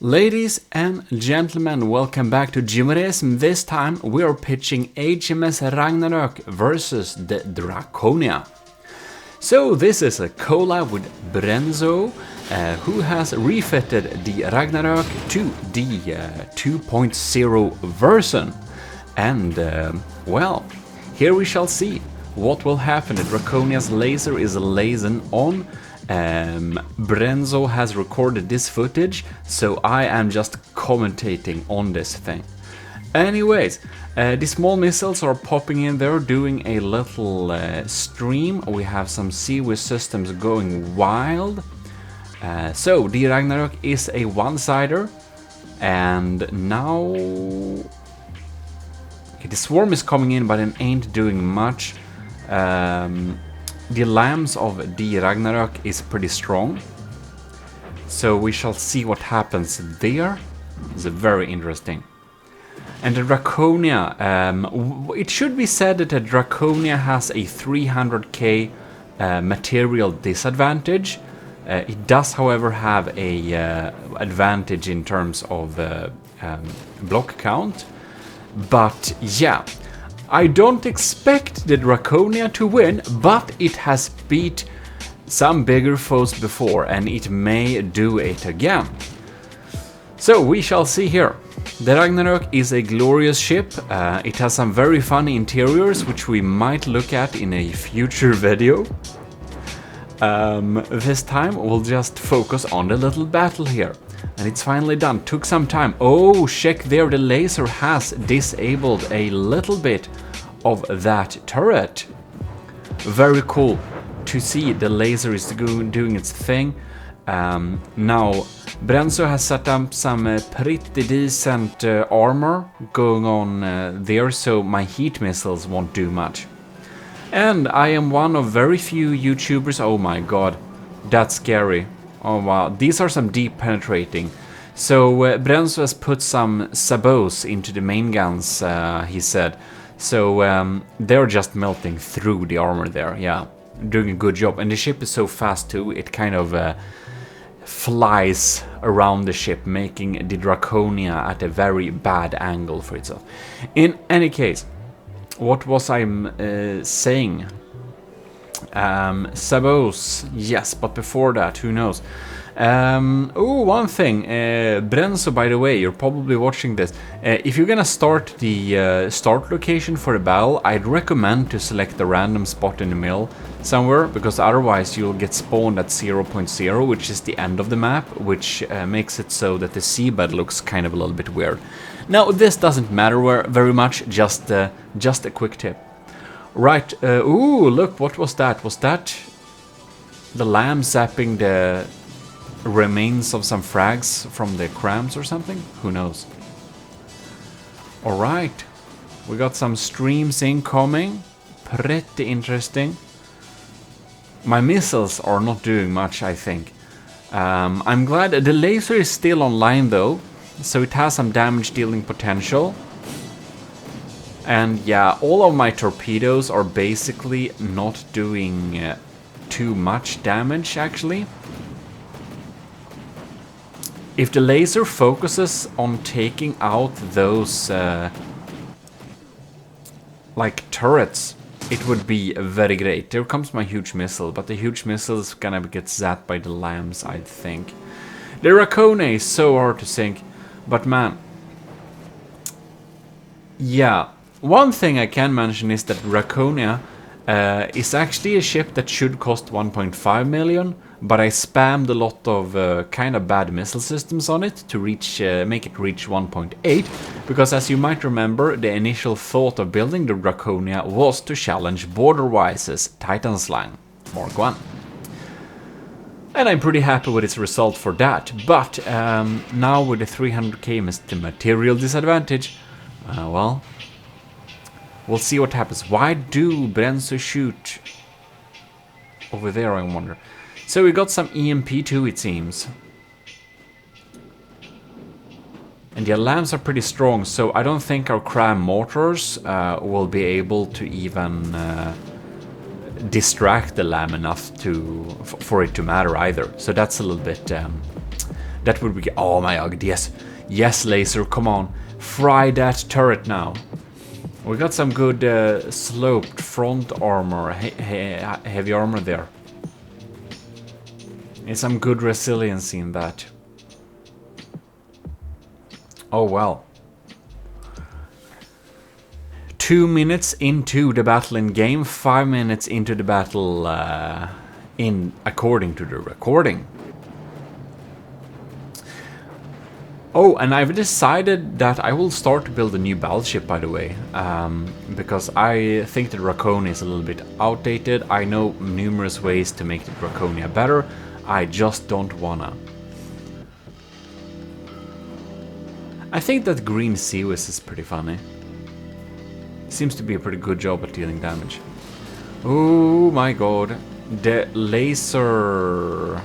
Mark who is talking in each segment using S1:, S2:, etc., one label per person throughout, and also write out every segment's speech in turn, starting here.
S1: Ladies and gentlemen, welcome back to Gmodism. This time we are pitching HMS Ragnarök versus the Draconia. So this is a collab with Brenzo, who has refitted the Ragnarök to the 2.0 version. And, well, here we shall see what will happen. The Draconia's laser is lasing on. Brenzo has recorded this footage, so I am just commentating on this thing. Anyways, the small missiles are popping in there, doing a little stream. We have some seaweed systems going wild. So the Ragnarök is a one-sider, and now okay, the swarm is coming in, but it ain't doing much. The lambs of the Ragnarök is pretty strong, so we shall see what happens there. It's very interesting. And the Draconia, it should be said that the Draconia has a 300k material disadvantage. It does, however, have a advantage in terms of block count. But yeah, I don't expect the Draconia to win, but it has beat some bigger foes before, and it may do it again. So we shall see here. The Ragnarök is a glorious ship. It has some very funny interiors, which we might look at in a future video. This time we'll just focus on the little battle here. And it's finally done. Took some time. Oh, check there, the laser has disabled a little bit of that turret. Very cool to see the laser is doing its thing. Now, Brenzo has set up some pretty decent armor going on there, so my heat missiles won't do much. And I am one of very few YouTubers. Oh my god, that's scary. Oh wow, these are some deep penetrating. So Brenzo has put some sabots into the main guns, he said. So they're just melting through the armor there, yeah. Doing a good job. And the ship is so fast too, it kind of flies around the ship, making the Draconia at a very bad angle for itself. In any case, what was I saying? Sabots, yes, but before that, who knows? Oh, one thing, Brenzo, by the way, you're probably watching this. If you're gonna start the start location for the battle, I'd recommend to select a random spot in the middle somewhere, because otherwise you'll get spawned at 0.0, which is the end of the map, which makes it so that the seabed looks kind of a little bit weird. Now, this doesn't matter very much, just a quick tip. Right, ooh, look, what was that? Was that the lamb zapping the remains of some frags from the crams or something? Who knows? Alright, we got some streams incoming. Pretty interesting. My missiles are not doing much, I think. I'm glad the laser is still online though, so it has some damage dealing potential. And yeah, all of my torpedoes are basically not doing too much damage, actually. If the laser focuses on taking out those like turrets, it would be very great. There comes my huge missile, but the huge missile is gonna get zapped by the lambs, I think. The Draconia is so hard to sink, but man, yeah. One thing I can mention is that Draconia is actually a ship that should cost 1.5 million, but I spammed a lot of kind of bad missile systems on it to make it reach 1.8, because as you might remember, the initial thought of building the Draconia was to challenge Borderwise's Titan Slang Mark 1. And I'm pretty happy with its result for that, but now with the 300k material disadvantage, well, we'll see what happens. Why do Brenzo shoot over there, I wonder? So we got some EMP too, it seems. And the alarms are pretty strong, so I don't think our cram mortars will be able to even distract the lamb enough for it to matter either. So that's a little bit That would be... Oh my god, yes. Yes, laser, come on. Fry that turret now. We got some good sloped front armor, heavy armor there. And some good resiliency in that. Oh well. 2 minutes into the battle in game, 5 minutes into the battle according to the recording. Oh, and I've decided that I will start to build a new battleship, by the way, because I think the Draconia is a little bit outdated. I know numerous ways to make the Draconia better. I just don't wanna. I think that green sea whiz is pretty funny. Seems to be a pretty good job at dealing damage. Oh my god, the laser.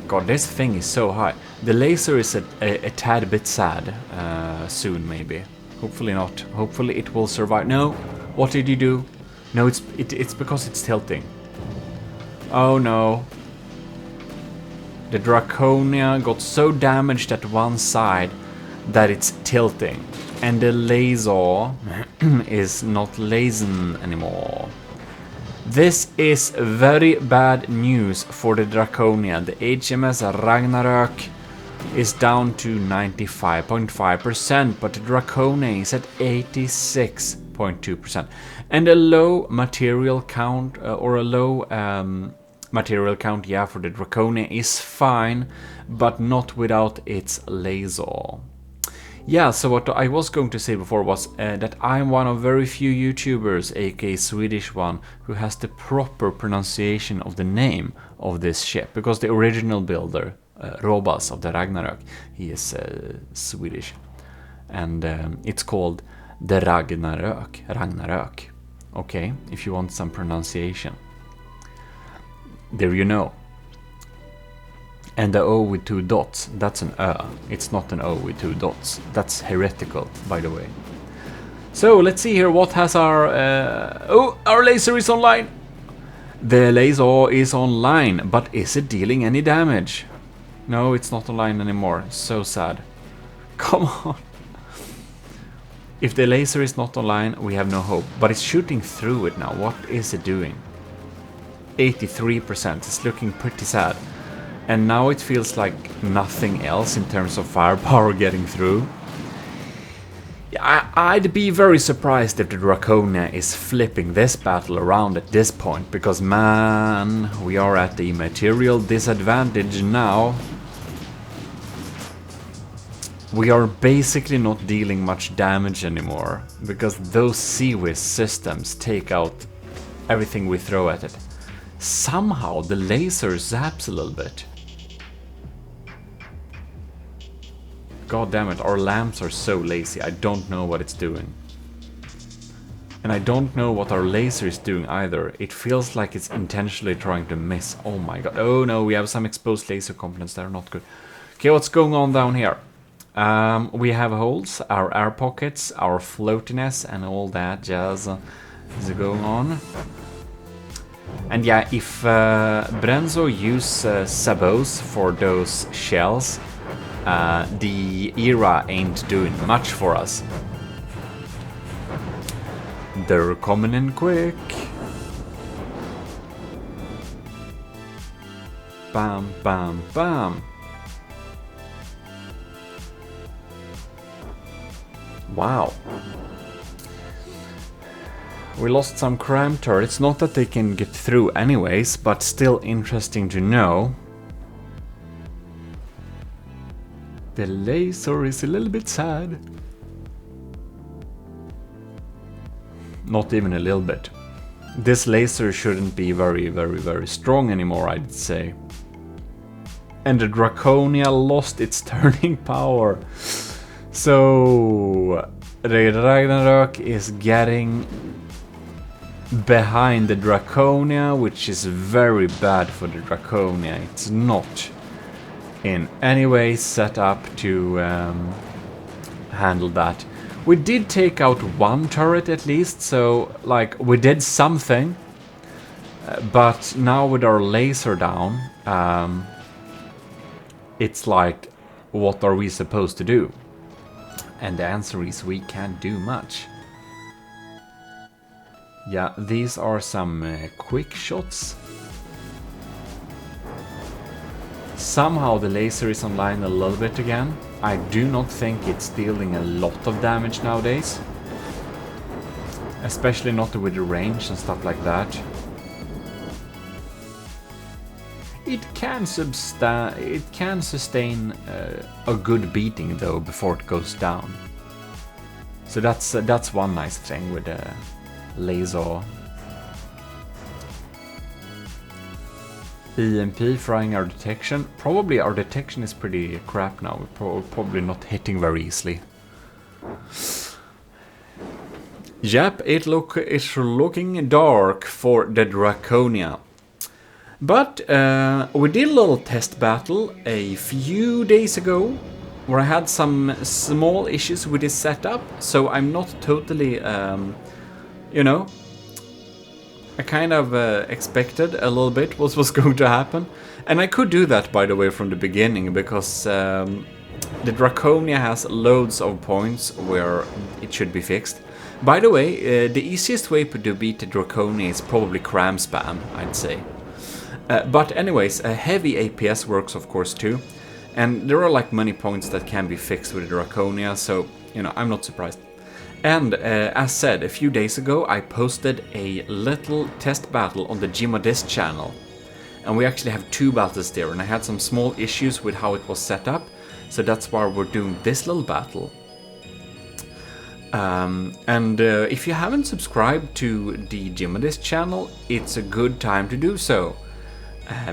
S1: God, this thing is so high. The laser is a tad bit sad. Soon, maybe. Hopefully not. Hopefully it will survive. No, what did you do? No, it's because it's tilting. Oh no. The Draconia got so damaged at one side that it's tilting. And the laser is not lasing anymore. This is very bad news for the Draconia. The HMS Ragnarök is down to 95.5%, but the Draconia is at 86.2%. And a low material count, material count, yeah, for the Draconia is fine, but not without its laser. Yeah, so what I was going to say before was that I'm one of very few YouTubers, aka Swedish one, who has the proper pronunciation of the name of this ship, because the original builder, Robas of the Ragnarök, he is Swedish, and it's called the Ragnarök. Okay, if you want some pronunciation, there you know. And the O with 2 dots, that's an Ö. It's not an O with 2 dots. That's heretical, by the way. So, let's see here, what has our... oh, our laser is online! The laser is online, but is it dealing any damage? No, it's not online anymore. So sad. Come on! If the laser is not online, we have no hope. But it's shooting through it now. What is it doing? 83%. It's looking pretty sad. And now it feels like nothing else in terms of firepower getting through. I'd be very surprised if the Draconia is flipping this battle around at this point, because man, we are at the material disadvantage now. We are basically not dealing much damage anymore, because those sea whiz systems take out everything we throw at it. Somehow the laser zaps a little bit. God damn it, our lamps are so lazy, I don't know what it's doing. And I don't know what our laser is doing either. It feels like it's intentionally trying to miss. Oh my god, oh no, we have some exposed laser components that are not good. Okay, what's going on down here? We have holes, our air pockets, our floatiness, and all that jazz is going on. And yeah, if Brenzo use sabots for those shells, the era ain't doing much for us. They're coming in quick. Bam, bam, bam. Wow. We lost some cram turrets. Not that they can get through anyways, but still interesting to know. The laser is a little bit sad. Not even a little bit. This laser shouldn't be very strong anymore, I'd say. And the Draconia lost its turning power. So the Ragnarök is getting behind the Draconia, which is very bad for the Draconia. It's not in any way set up to handle that. We did take out one turret at least, so like we did something, but now with our laser down, it's like, what are we supposed to do? And the answer is we can't do much. Yeah, these are some quick shots. Somehow the laser is online a little bit again. I do not think it's dealing a lot of damage nowadays. Especially not with the range and stuff like that. It can sustain a good beating though before it goes down. So that's one nice thing with the laser. EMP frying our detection. Probably our detection is pretty crap now. We're probably not hitting very easily. Yep, it's looking dark for the Draconia. But we did a little test battle a few days ago where I had some small issues with this setup, so I'm not totally, you know, I kind of expected a little bit what was going to happen. And I could do that, by the way, from the beginning, because the Draconia has loads of points where it should be fixed. By the way, the easiest way to beat the Draconia is probably cram spam, I'd say. But anyways, heavy APS works of course too, and there are like many points that can be fixed with the Draconia, so you know, I'm not surprised. And as said, a few days ago I posted a little test battle on the GMODIST channel, and we actually have 2 battles there, and I had some small issues with how it was set up, so that's why we're doing this little battle. If you haven't subscribed to the GMODIST channel, it's a good time to do so.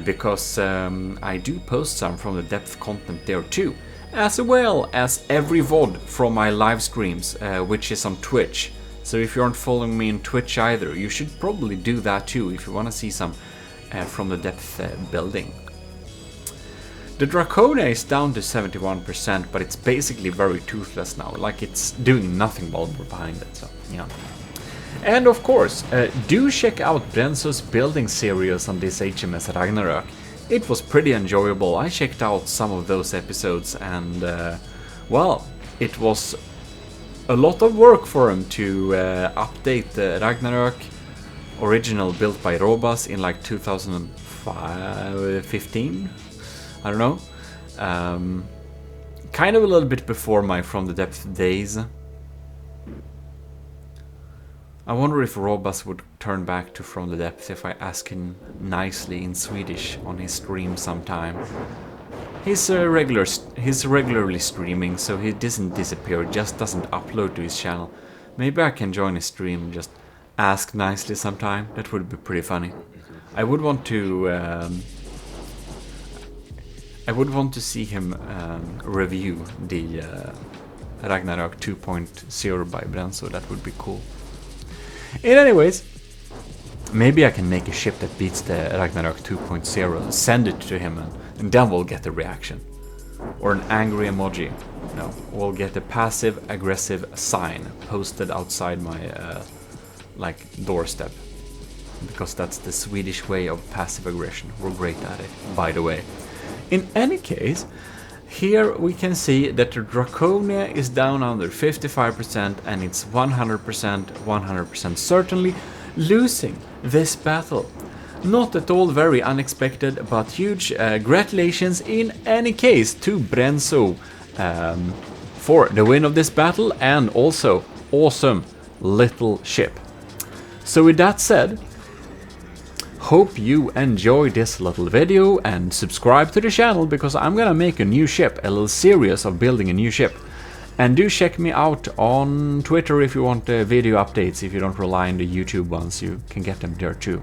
S1: Because I do post some from the depth content there too, as well as every VOD from my live streams, which is on Twitch. So if you aren't following me on Twitch either, you should probably do that too if you want to see some from the depth building. The Draconia is down to 71%, but it's basically very toothless now, like it's doing nothing while we're behind it, so yeah. And of course, do check out Brenzo's building series on this HMS Ragnarök. It was pretty enjoyable. I checked out some of those episodes and, well, it was a lot of work for him to update the Ragnarök original built by Robas in like 2015, I don't know. Kind of a little bit before my From the Depth days. I wonder if Robas would turn back to From the Depth if I ask him nicely in Swedish on his stream sometime. He's regularly streaming, so he doesn't disappear, just doesn't upload to his channel. Maybe I can join his stream and just ask nicely sometime. That would be pretty funny. I would want to see him review the Ragnarök 2.0 by Brenzo. That would be cool. In any ways, maybe I can make a ship that beats the Ragnarök 2.0, send it to him, and then we'll get a reaction. Or an angry emoji. No, we'll get a passive-aggressive sign posted outside my doorstep. Because that's the Swedish way of passive aggression. We're great at it, by the way. In any case, here we can see that the Draconia is down under 55% and it's 100% certainly losing this battle. Not at all very unexpected, but huge congratulations in any case to Brenzo for the win of this battle, and also awesome little ship. So with that said, hope you enjoyed this little video and subscribe to the channel, because I'm gonna make a new ship, a little series of building a new ship. And do check me out on Twitter if you want video updates. If you don't rely on the YouTube ones, you can get them there too.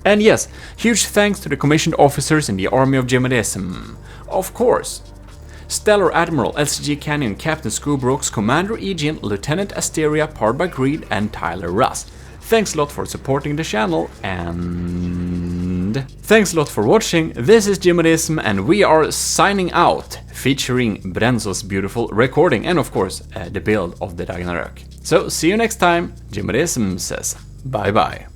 S1: And yes, huge thanks to the commissioned officers in the army of Gmodism. Of course, Stellar Admiral LCG Canyon, Captain Scoobrooks, Commander Aegean, Lieutenant Asteria, powered by Greed, and Tyler Rust. Thanks a lot for supporting the channel, and thanks a lot for watching. This is Gmodism, and we are signing out, featuring Brenzo's beautiful recording, and of course, the build of the Ragnarök. So, see you next time. Gmodism says bye bye.